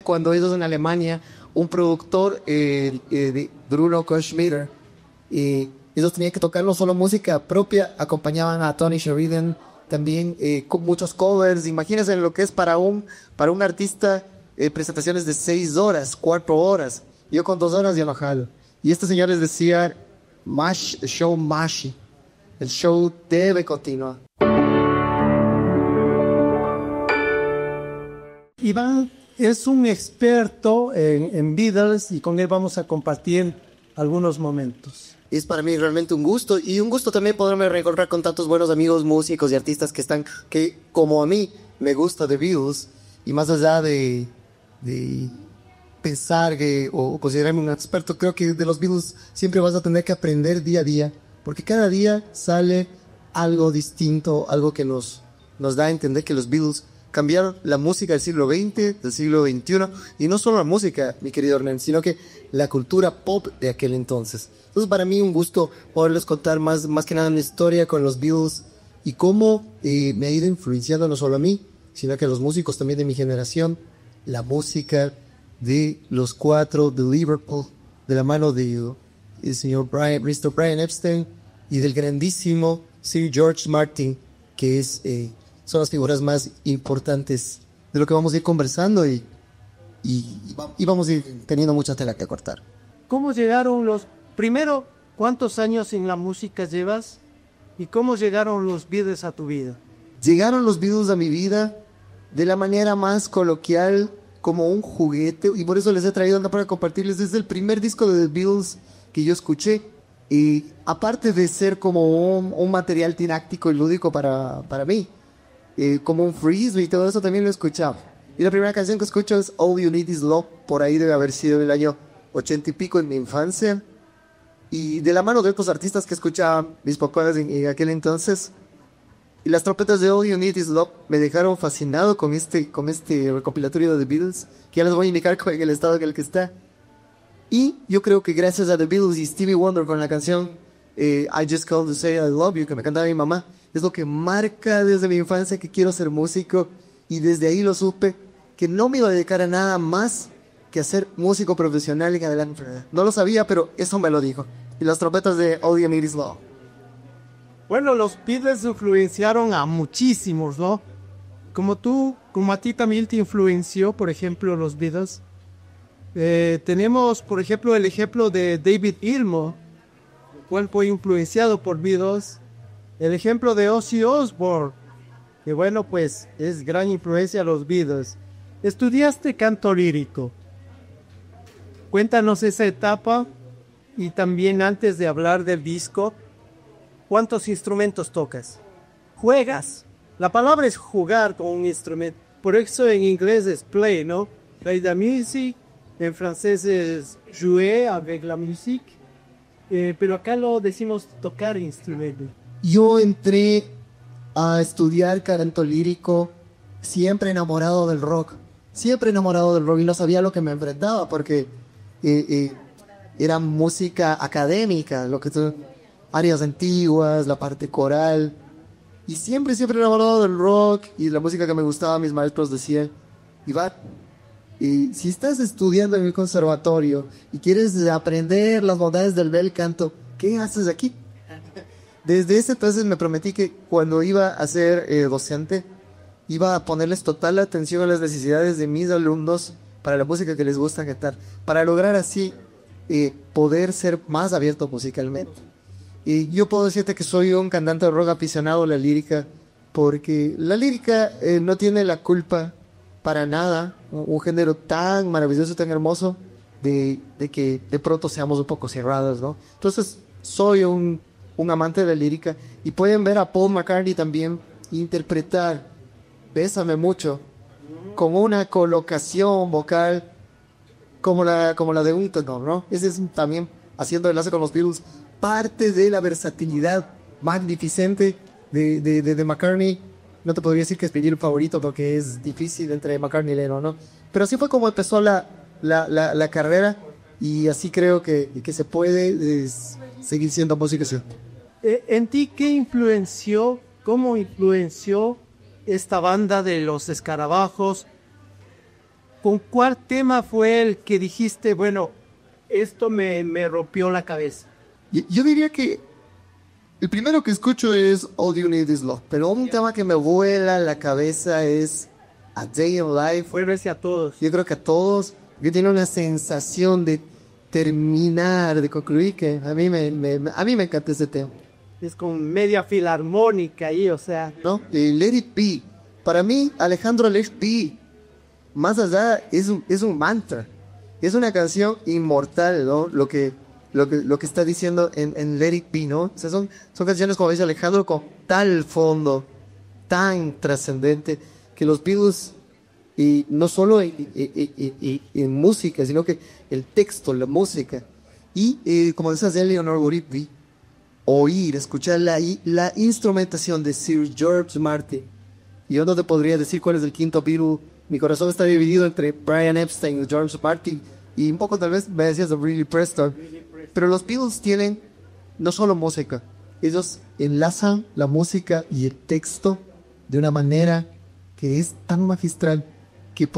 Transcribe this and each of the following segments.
cuando ellos en Alemania, un productor, de Bruno Koschmider, ellos tenían que tocar no solo música propia, acompañaban a Tony Sheridan también con muchos covers. Imagínense lo que es para un artista, presentaciones de 6 horas, 4 horas. Yo con 2 horas ya no jalo. Y este señor les decía, el show mashi, el show debe continuar. Iván es un experto en Beatles y con él vamos a compartir algunos momentos. Es para mí realmente un gusto, y un gusto también poderme reencontrar con tantos buenos amigos, músicos y artistas que como a mí me gusta The Beatles, y más allá de pensar o considerarme un experto, creo que de los Beatles siempre vas a tener que aprender día a día, porque cada día sale algo distinto, algo que nos da a entender que los Beatles cambiaron la música del siglo XX, del siglo XXI, y no solo la música, mi querido Hernán, sino que la cultura pop de aquel entonces. Entonces, para mí un gusto poderles contar más que nada una historia con los Beatles y cómo me ha ido influenciando no solo a mí, sino que a los músicos también de mi generación, la música de los 4 de Liverpool, de la mano del señor Mr. Brian Epstein y del grandísimo Sir George Martin, que son las figuras más importantes de lo que vamos a ir conversando y vamos a ir teniendo mucha tela que cortar. ¿Cómo llegaron primero, cuántos años en la música llevas y cómo llegaron los Beatles a tu vida? Llegaron los Beatles a mi vida de la manera más coloquial, como un juguete, y por eso les he traído para compartirles desde el primer disco de The Beatles que yo escuché. Y aparte de ser como un material didáctico y lúdico para mí, como un frisbee y todo eso, también lo escuchaba. Y la primera canción que escucho es All You Need Is Love, por ahí debe haber sido en el año 80 y pico, en mi infancia, y de la mano de otros artistas que escuchaba mis papás en aquel entonces. Y las trompetas de All You Need Is Love me dejaron fascinado con este recopilatorio de The Beatles, que ya les voy a indicar en el estado en el que está. Y yo creo que gracias a The Beatles y Stevie Wonder con la canción I Just Called to Say I Love You, que me cantaba mi mamá, es lo que marca desde mi infancia que quiero ser músico, y desde ahí lo supe que no me iba a dedicar a nada más que a ser músico profesional en adelante. No lo sabía, pero eso me lo dijo. Y las trompetas de All You Need Is Love. Bueno, los Beatles influenciaron a muchísimos, ¿no? Como a ti también te influenció, por ejemplo, los Beatles. Tenemos, por ejemplo, el ejemplo de David Gilmour, el cual fue influenciado por Beatles. El ejemplo de Ozzy Osbourne, que bueno, pues es gran influencia a los Beatles. Estudiaste canto lírico. Cuéntanos esa etapa, y también antes de hablar del disco, ¿cuántos instrumentos tocas? ¿Juegas? La palabra es jugar con un instrumento. Por eso en inglés es play, ¿no? Play the music. En francés es jouer avec la musique. Pero acá lo decimos tocar instrumentos. Yo entré a estudiar canto lírico siempre enamorado del rock. Siempre enamorado del rock, y no sabía lo que me enfrentaba, porque era música académica, áreas antiguas, la parte coral. Y siempre enamorado del rock y la música que me gustaba. Mis maestros decían, Iván, si estás estudiando en el conservatorio y quieres aprender las bondades del bel canto, ¿qué haces aquí? Desde ese entonces me prometí que cuando iba a ser docente, iba a ponerles total atención a las necesidades de mis alumnos para la música que les gusta cantar, para lograr así poder ser más abierto musicalmente. Y yo puedo decirte que soy un cantante de rock aficionado a la lírica, porque la lírica no tiene la culpa para nada, un género tan maravilloso, tan hermoso, de que de pronto seamos un poco cerrados, ¿no? Entonces soy un amante de la lírica, y pueden ver a Paul McCartney también interpretar Bésame Mucho con una colocación vocal como la de un tenor, ¿no? Ese es también, haciendo enlace con los Beatles, parte de la versatilidad magnificente de McCartney. No te podría decir que es mi libro favorito, porque es difícil entre McCartney y Lennon, ¿no? Pero así fue como empezó la carrera, y así creo que se puede seguir siendo música. ¿En ti cómo influenció esta banda de los Escarabajos? ¿con cuál tema fue el que dijiste, bueno, esto me rompió la cabeza? Yo diría que el primero que escucho es All You Need Is Love, pero un tema que me vuela la cabeza es A Day in Life. Fuérese a todos. Yo creo que a todos, yo tiene una sensación de terminar, de concluir, que a mí me encanta ese tema. Es con media filarmónica ahí, o sea. ¿No? Let It Be. Para mí, Alejandro Let It Be, más allá, es un mantra. Es una canción inmortal, ¿no? Lo que está diciendo en Let It Be, ¿no? O sea, son canciones, como dice Alejandro, con tal fondo, tan trascendente, que los Beatles, y no solo en música, sino que el texto, la música, y como decía Eleanor Rigby, escuchar la instrumentación de Sir George Martin. Yo no te podría decir cuál es el quinto Beatle. Mi corazón está dividido entre Brian Epstein y George Martin, y un poco tal vez me decías de Billy Preston. Pero los Beatles tienen no solo música, ellos enlazan la música y el texto de una manera que es tan magistral que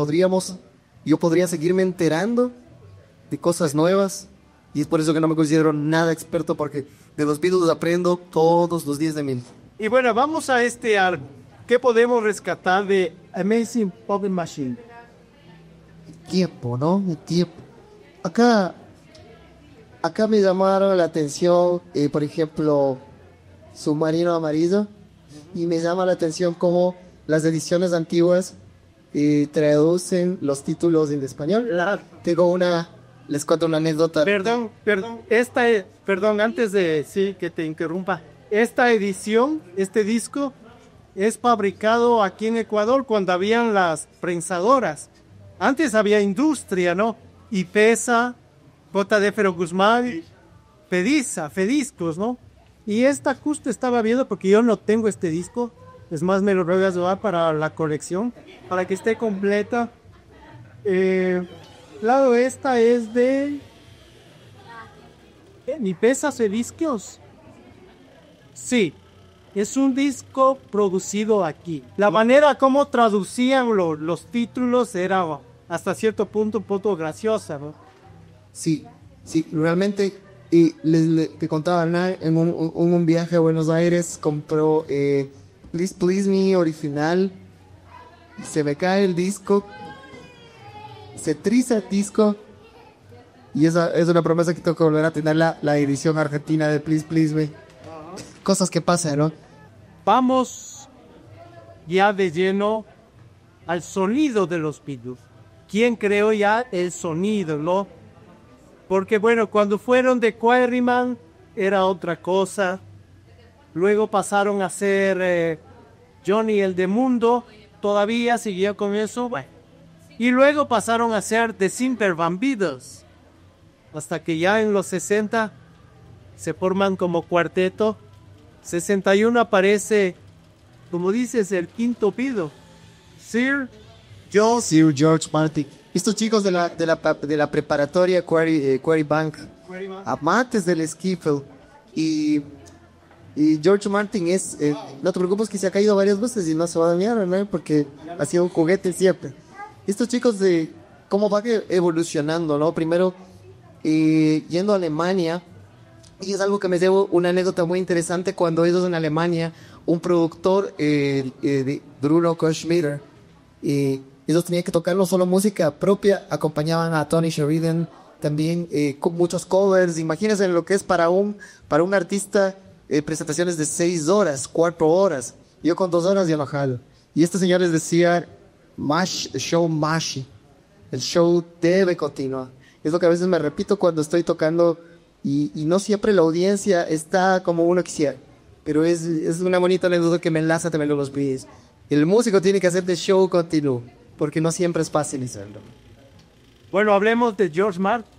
yo podría seguirme enterando de cosas nuevas, y es por eso que no me considero nada experto, porque de los Beatles aprendo todos los días de mí. Y bueno, vamos a ¿qué podemos rescatar de Amazing Puppet Machine? El tiempo, ¿no? El tiempo. Acá me llamaron la atención, por ejemplo, Submarino Amarillo, y me llama la atención cómo las ediciones antiguas traducen los títulos en español. Les cuento una anécdota. Perdón, antes de que te interrumpa. Esta edición, este disco, es fabricado aquí en Ecuador cuando habían las prensadoras. Antes había industria, ¿no? Y Pesa, J.D. Fero Guzmán, Fediscos, ¿no? Y esta justo estaba viendo, porque yo no tengo este disco. Es más, me lo voy a llevar para la colección, para que esté completa. Claro, esta es de... ¿Mi Pesa Fediscos? Sí, es un disco producido aquí. La manera como traducían los títulos era hasta cierto punto un poco graciosa, ¿no? Sí, realmente. Y te contaba, ¿no? En un viaje a Buenos Aires compró Please Please Me original. Se me cae el disco, se triza el disco, y esa es una promesa que tengo que volver a tener la edición argentina de Please Please Me. Cosas que pasan, ¿no? Vamos ya de lleno al sonido de los Beatles. ¿Quién creó ya el sonido, no? Porque bueno, cuando fueron de Quarryman era otra cosa. Luego pasaron a ser Johnny el de Mundo. Todavía siguió con eso. Bueno. Y luego pasaron a ser The Simple Van Beatles. Hasta que ya en los 60 se forman como cuarteto. 61 aparece, como dices, el quinto Beatle. Sir George Martin. Estos chicos de la preparatoria Quarry Bank, amantes del skiffle, y George Martin es, no te preocupes que se ha caído varias veces y no se va a dañar, ¿no? Porque ha sido un juguete siempre. Estos chicos de cómo va evolucionando, ¿no? Primero yendo a Alemania, y es algo que me llevo una anécdota muy interesante. Cuando ellos en Alemania, un productor de Bruno Koschmider, ellos tenían que tocar no solo música propia, acompañaban a Tony Sheridan también con muchos covers. Imagínense lo que es para un artista, presentaciones de 6 horas, 4 horas. Yo con 2 horas ya no jalo. Y estos señores decían, el show debe continuar. Es lo que a veces me repito cuando estoy tocando, y no siempre la audiencia está como uno quisiera. Pero es una bonita anécdota que me enlaza también con los Beatles. El músico tiene que hacer de show continuo, porque no siempre es fácil hacerlo. Bueno, hablemos de George Martin.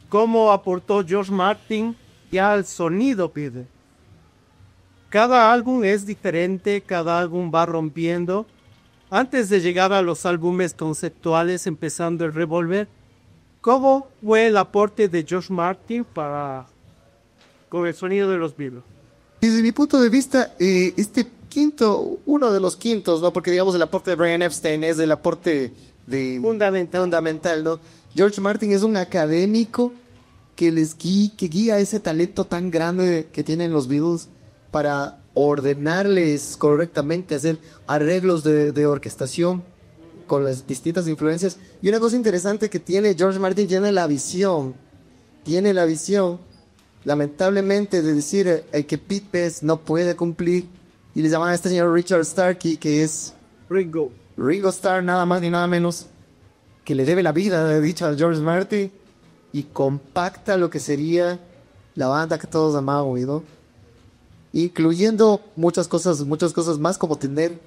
¿Cómo aportó George Martin ya al sonido, Peter? Cada álbum es diferente, cada álbum va rompiendo. Antes de llegar a los álbumes conceptuales, empezando el Revolver, ¿cómo fue el aporte de George Martin con el sonido de los Beatles? Desde mi punto de vista, uno de los quintos, ¿no? Porque digamos el aporte de Brian Epstein es el aporte fundamental, ¿no? George Martin es un académico que guía ese talento tan grande que tienen los Beatles para ordenarles correctamente, hacer arreglos de orquestación con las distintas influencias. Y una cosa interesante que tiene George Martin, tiene la visión, lamentablemente, de decir que Pete Best no puede cumplir, y le llaman a este señor Richard Starkey, que es Ringo Starr, nada más ni nada menos, que le debe la vida, de dicho, a George Martin, y compacta lo que sería la banda que todos amamos, ¿no? Incluyendo muchas cosas más, como tener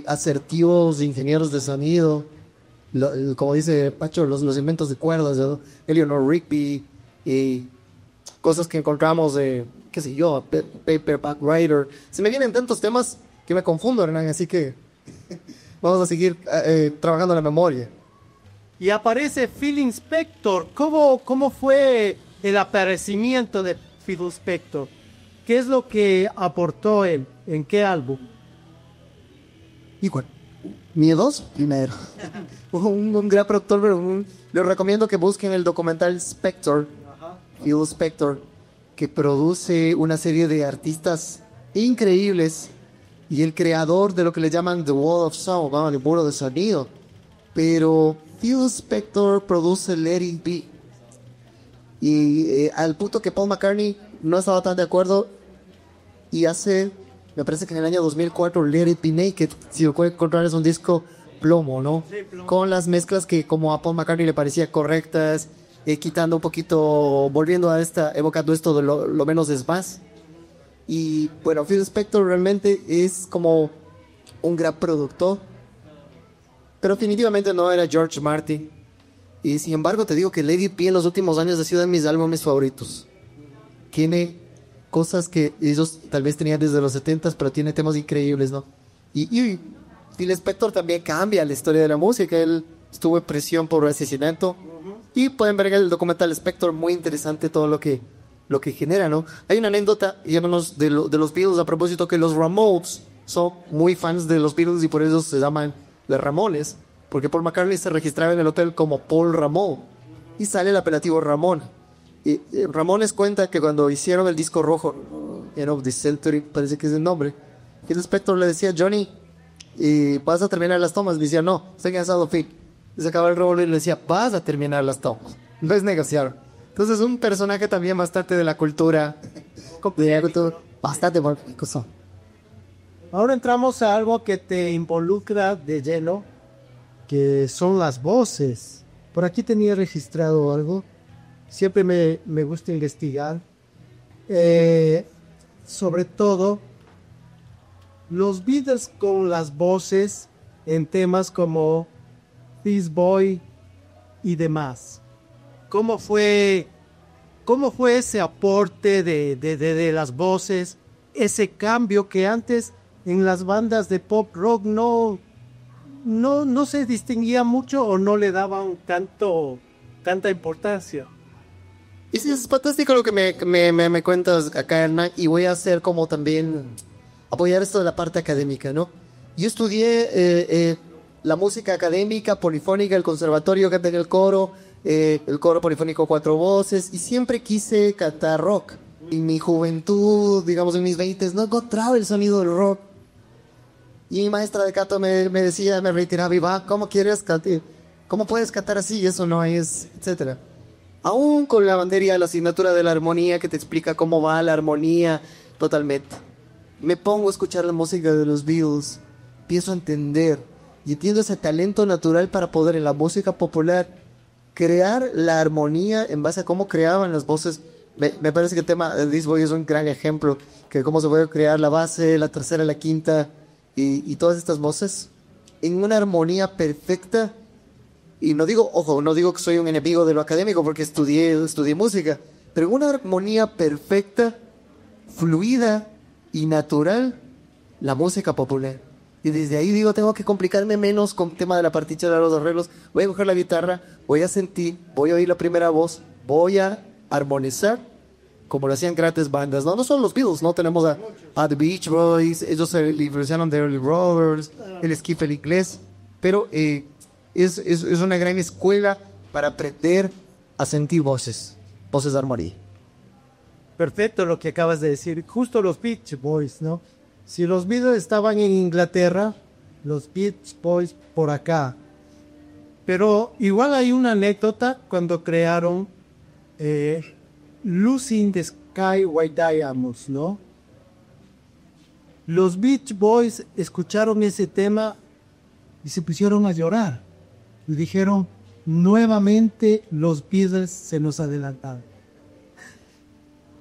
asertivos ingenieros de sonido, como dice Pacho, los inventos de cuerdas, ¿no? Eleanor Rigby, cosas que encontramos de, qué sé yo, Paperback Writer. Se me vienen tantos temas que me confundo, Hernán, así que vamos a seguir trabajando en la memoria. Y aparece Phil Spector. ¿Cómo fue el aparecimiento de Phil Spector? ¿Qué es lo que aportó él? ¿En qué álbum? Igual. Miedos, primero. un gran productor, pero les recomiendo que busquen el documental Spector, Phil Spector, que produce una serie de artistas increíbles y el creador de lo que le llaman The Wall of Sound, ¿no? El muro de sonido. Pero Phil Spector produce Let It Be. Y al punto que Paul McCartney no estaba tan de acuerdo y hace, me parece que en el año 2004, Let It Be Naked. Si lo pueden encontrar, es un disco plomo, ¿no? Sí, plomo. Con las mezclas que como a Paul McCartney le parecía correctas, quitando un poquito, volviendo a evocando esto de lo menos es más. Y bueno, Phil Spector realmente es como un gran productor, pero definitivamente no era George Martin. Y sin embargo te digo que Let It Be en los últimos años ha sido de mis álbumes favoritos. Tiene cosas que ellos tal vez tenían desde los 70s, pero tiene temas increíbles, ¿no? Y Phil Spector también cambia la historia de la música. Él estuvo en prisión por asesinato. Y pueden ver en el documental Spector, muy interesante todo lo que genera, ¿no? Hay una anécdota, llámanos, de los Beatles, a propósito, que los Ramones son muy fans de los Beatles y por eso se llaman los Ramones, porque Paul McCartney se registraba en el hotel como Paul Ramón y sale el apelativo Ramón. Y Ramones cuenta que cuando hicieron el disco rojo, End of the Century, parece que es el nombre, Phil Spector le decía: Johnny, ¿vas a terminar las tomas? Le decía: no, estoy cansado, Phil. Y se acaba el revólver y le decía: vas a terminar las tomas, no es negociar. Entonces, un personaje también bastante de la cultura, bastante cosa. Ahora entramos a algo que te involucra de lleno, que son las voces. Por aquí tenía registrado algo. Siempre me gusta investigar. Sobre todo, los Beatles con las voces en temas como This Boy y demás. ¿Cómo fue ese aporte de las voces? Ese cambio que antes en las bandas de pop rock no se distinguía mucho o no le daban tanta importancia. Y sí, es fantástico lo que me cuentas acá, Hernán, y voy a hacer como también apoyar esto de la parte académica, ¿no? Yo estudié la música académica, polifónica, el conservatorio, canté en el coro polifónico 4 voces, y siempre quise cantar rock. En mi juventud, digamos en mis 20s, no encontraba el sonido del rock. Y mi maestra de canto me decía, me reiteraba: Viva, ¿cómo quieres cantar? ¿Cómo puedes cantar así? Eso no es, etcétera. Aún con la bandería, la asignatura de la armonía que te explica cómo va la armonía totalmente. Me pongo a escuchar la música de los Beatles, empiezo a entender y entiendo ese talento natural para poder en la música popular crear la armonía en base a cómo creaban las voces. Me parece que el tema de This Boy es un gran ejemplo, que cómo se puede crear la base, la tercera, la quinta y todas estas voces en una armonía perfecta. Y no digo que soy un enemigo de lo académico, porque estudié música, pero en una armonía perfecta, fluida y natural, la música popular. Y desde ahí digo, tengo que complicarme menos con el tema de la partitura de los arreglos. Voy a coger la guitarra, voy a sentir, voy a oír la primera voz, voy a armonizar como lo hacían grandes bandas, no solo los Beatles, no tenemos a The Beach Boys, ellos se influenciaron de Early Rovers, el skiffle inglés, pero es una gran escuela para aprender a sentir voces de armonía. Perfecto lo que acabas de decir. Justo los Beach Boys, ¿no? Si los Beatles estaban en Inglaterra, los Beach Boys por acá. Pero igual hay una anécdota cuando crearon Lucy in the Sky White Diamonds, ¿no? Los Beach Boys escucharon ese tema y se pusieron a llorar. Y dijeron, nuevamente los Beatles se nos adelantaron.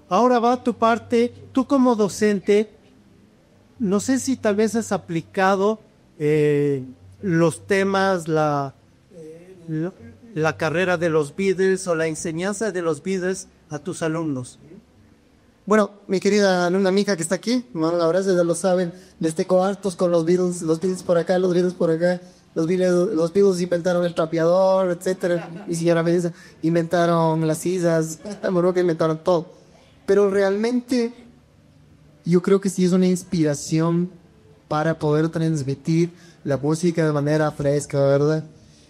Ahora va tu parte, tú como docente, no sé si tal vez has aplicado los temas, la carrera de los Beatles o la enseñanza de los Beatles a tus alumnos. Bueno, mi querida alumna amiga que está aquí, bueno, la verdad ya lo saben, les tengo hartos con los Beatles por acá, los Beatles por acá. Los Beatles inventaron el trapeador, etcétera. Mi señora me dice, inventaron las sillas, bueno, que inventaron todo. Pero realmente yo creo que sí es una inspiración para poder transmitir la música de manera fresca, ¿verdad?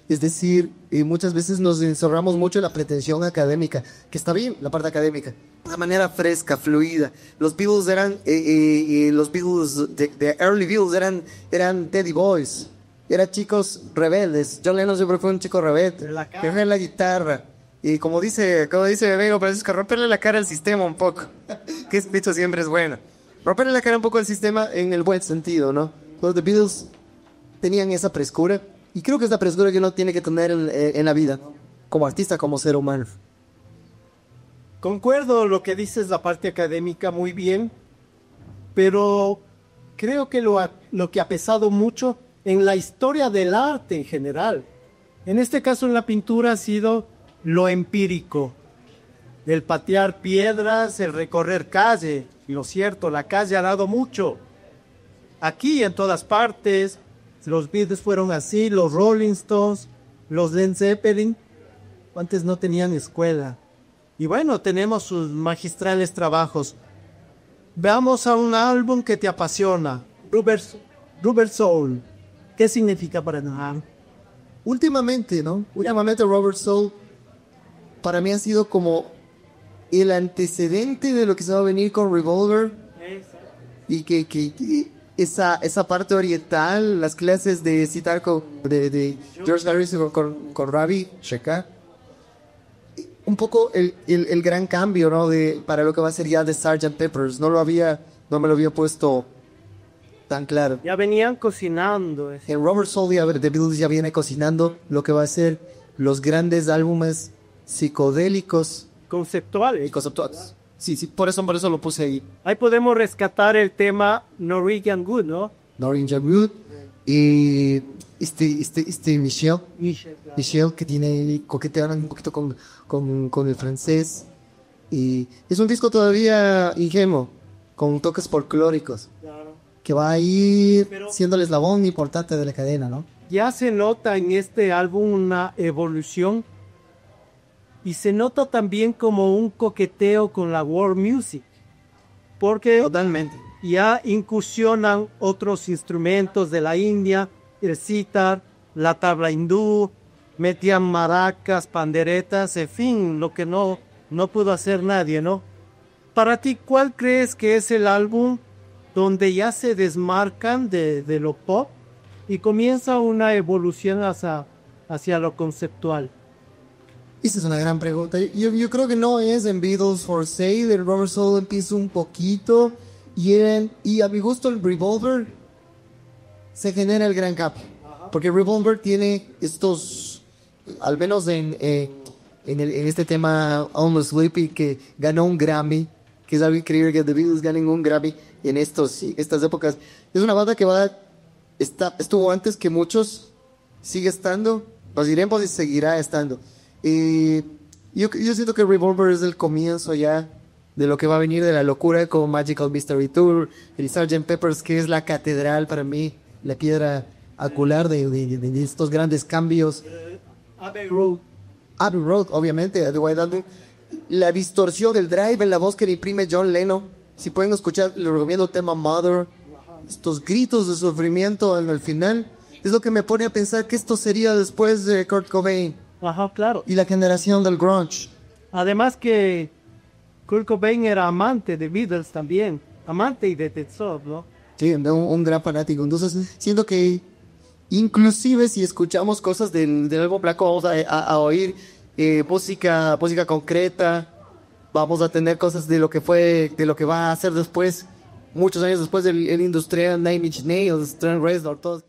Es decir, muchas veces nos encerramos mucho en la pretensión académica, que está bien, la parte académica, de manera fresca, fluida. Los Beatles eran, los Beatles, de early Beatles eran Teddy Boys, eran chicos rebeldes. John Lennon siempre fue un chico rebelde, que fue en la guitarra. Y como dice Bebego Francisco, romperle la cara al sistema un poco, que es dicho siempre es bueno. Romperle la cara un poco al sistema en el buen sentido, ¿no? Los The Beatles tenían esa frescura. Y creo que es la frescura que uno tiene que tener en la vida, como artista, como ser humano. Concuerdo lo que dices, la parte académica, muy bien, pero creo que lo que ha pesado mucho en la historia del arte en general, en este caso en la pintura, ha sido lo empírico, el patear piedras, el recorrer calle. Lo cierto, la calle ha dado mucho. Aquí en todas partes. Los Beatles fueron así, los Rolling Stones, los Led Zeppelin, antes no tenían escuela. Y bueno, tenemos sus magistrales trabajos. Veamos a un álbum que te apasiona, Rubber Soul. ¿Qué significa para ti? Últimamente, Rubber Soul para mí ha sido como el antecedente de lo que se va a venir con Revolver. Y que esa parte oriental, las clases de citar de George Harrison con Ravi Shankar, un poco el gran cambio, ¿no? Para lo que va a ser ya de Sgt. Peppers. No me lo había puesto tan claro. Ya venían cocinando. En Rubber Soul The Beatles ya viene cocinando lo que va a ser los grandes álbumes psicodélicos. Conceptuales. Sí, por eso lo puse ahí. Ahí podemos rescatar el tema Norwegian Wood, ¿no? Norwegian Wood. Y Michelle, que tiene coquetean un poquito con el francés. Y es un disco todavía ingenuo, con toques folclóricos. Claro. Que va a ir siendo el eslabón importante de la cadena, ¿no? Ya se nota en este álbum una evolución. Y se nota también como un coqueteo con la world music. Porque totalmente ya incursionan otros instrumentos de la India, el sitar, la tabla hindú, metían maracas, panderetas, en fin, lo que no pudo hacer nadie, ¿no? Para ti, ¿cuál crees que es el álbum donde ya se desmarcan de lo pop y comienza una evolución hacia lo conceptual? Esa es una gran pregunta. Yo creo que no es en Beatles for Sale. El Rubber Soul empieza un poquito. Y a mi gusto el Revolver se genera el gran cambio. Porque Revolver tiene estos, al menos en este tema Almost Sleepy, que ganó un Grammy, que es algo increíble que The Beatles ganen un Grammy en estas épocas. Es una banda que estuvo antes que muchos, sigue estando, los diremos y seguirá estando. Yo siento que Revolver es el comienzo ya de lo que va a venir de la locura con Magical Mystery Tour, el Sgt. Peppers, que es la catedral para mí, la piedra angular de estos grandes cambios. Abbey Road, obviamente, de White Album. La distorsión del drive en la voz que le imprime John Lennon. Si pueden escuchar, les recomiendo el tema Mother. Estos gritos de sufrimiento en el final. es lo que me pone a pensar que esto sería después de Kurt Cobain Ajá, claro. y la generación del grunge. Además que Kurt Cobain era amante de Beatles también, amante y detector, ¿no? Sí, un gran fanático. Entonces, siento que inclusive si escuchamos cosas del álbum Blanco, vamos a oír música concreta, vamos a tener cosas de lo que fue, de lo que va a hacer después, muchos años después del el industrial Nine Inch Nails, Trent Reznor, todo.